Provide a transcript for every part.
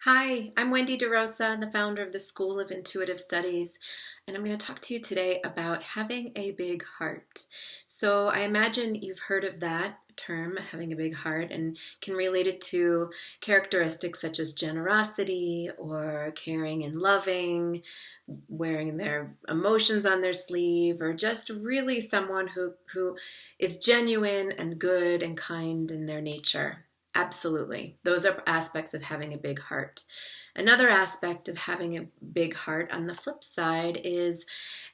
Hi, I'm Wendy De Rosa, the founder of the School of Intuitive Studies, and I'm going to talk to you today about having a big heart. So I imagine you've heard of that term, having a big heart, and can relate it to characteristics such as generosity or caring and loving, wearing their emotions on their sleeve, or just really someone who is genuine and good and kind in their nature. Absolutely. Those are aspects of having a big heart. Another aspect of having a big heart on the flip side is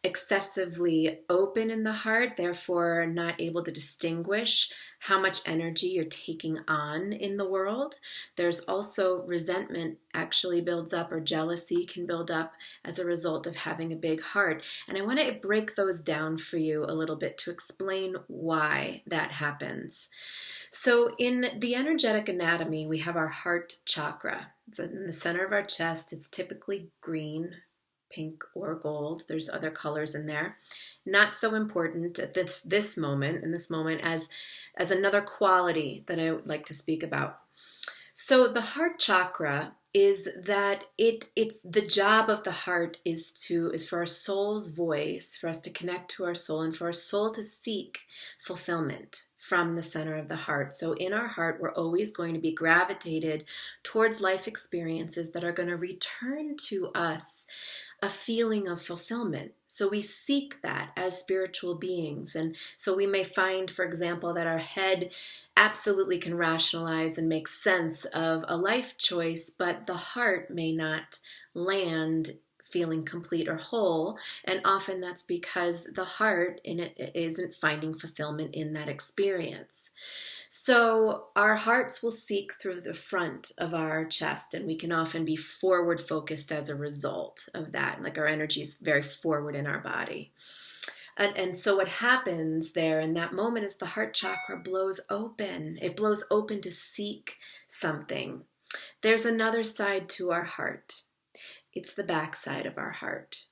excessively open in the heart, therefore not able to distinguish how much energy you're taking on in the world. There's also resentment actually builds up, or jealousy can build up as a result of having a big heart. And I want to break those down for you a little bit to explain why that happens. So in the energetic anatomy, we have our heart chakra. It's in the center of our chest. It's typically green, pink, or gold. There's other colors in there. Not so important at this moment, as another quality that I would like to speak about. So the heart chakra is that it's the job of the heart is for our soul's voice, for us to connect to our soul, and for our soul to seek fulfillment from the center of the heart. So in our heart, we're always going to be gravitated towards life experiences that are going to return to us a feeling of fulfillment. So we seek that as spiritual beings. And so we may find, for example, that our head absolutely can rationalize and make sense of a life choice, but the heart may not land feeling complete or whole. And often that's because the heart in it isn't finding fulfillment in that experience. So our hearts will seek through the front of our chest, and we can often be forward focused as a result of that. Like our energy is very forward in our body. And so what happens there in that moment is the heart chakra blows open. It blows open to seek something. There's another side to our heart. It's the back side of our heart.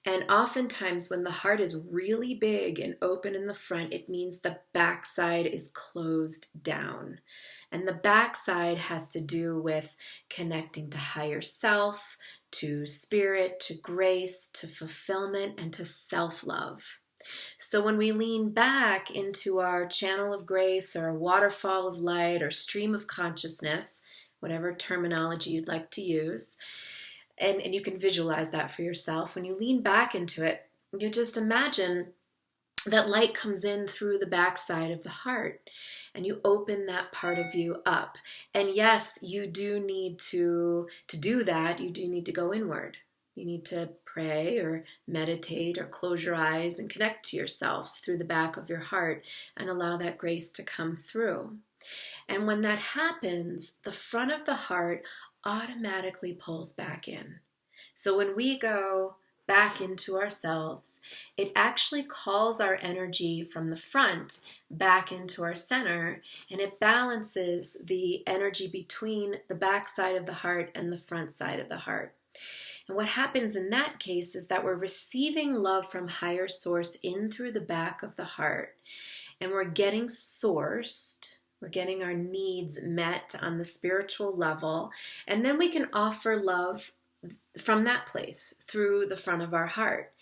And oftentimes when the heart is really big and open in the front, it means the backside is closed down. And the backside has to do with connecting to higher self, to spirit, to grace, to fulfillment, and to self-love. So when we lean back into our channel of grace or waterfall of light or stream of consciousness, whatever terminology you'd like to use, and you can visualize that for yourself. When you lean back into it, you just imagine that light comes in through the backside of the heart, and you open that part of you up. And yes, you do need to do that. You do need to go inward. You need to pray or meditate or close your eyes and connect to yourself through the back of your heart and allow that grace to come through. And when that happens, the front of the heart automatically pulls back in. So when we go back into ourselves, it actually calls our energy from the front back into our center, and it balances the energy between the back side of the heart and the front side of the heart. And what happens in that case is that we're receiving love from higher source in through the back of the heart, and we're getting sourced. We're getting our needs met on the spiritual level, and then we can offer love from that place through the front of our heart.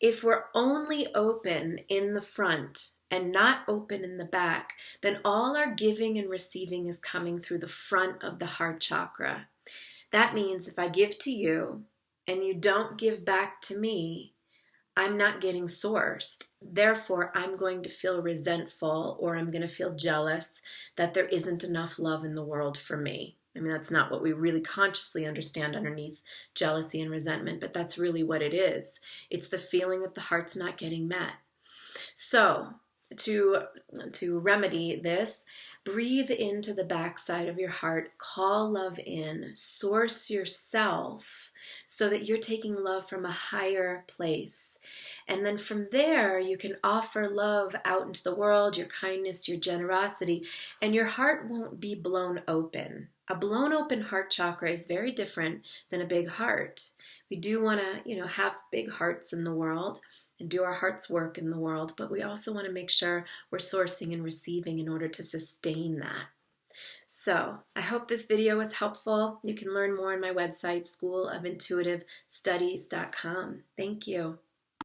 If we're only open in the front and not open in the back, then all our giving and receiving is coming through the front of the heart chakra. That means if I give to you and you don't give back to me, I'm not getting sourced. Therefore, I'm going to feel resentful, or I'm going to feel jealous that there isn't enough love in the world for me. I mean, that's not what we really consciously understand underneath jealousy and resentment, but that's really what it is. It's the feeling that the heart's not getting met. So, to remedy this, breathe into the backside of your heart, call love in, source yourself so that you're taking love from a higher place. And then from there, you can offer love out into the world, your kindness, your generosity, and your heart won't be blown open. A blown open heart chakra is very different than a big heart. We do want to, have big hearts in the world and do our heart's work in the world, but we also want to make sure we're sourcing and receiving in order to sustain that. So I hope this video was helpful. You can learn more on my website, schoolofintuitivestudies.com. Thank you.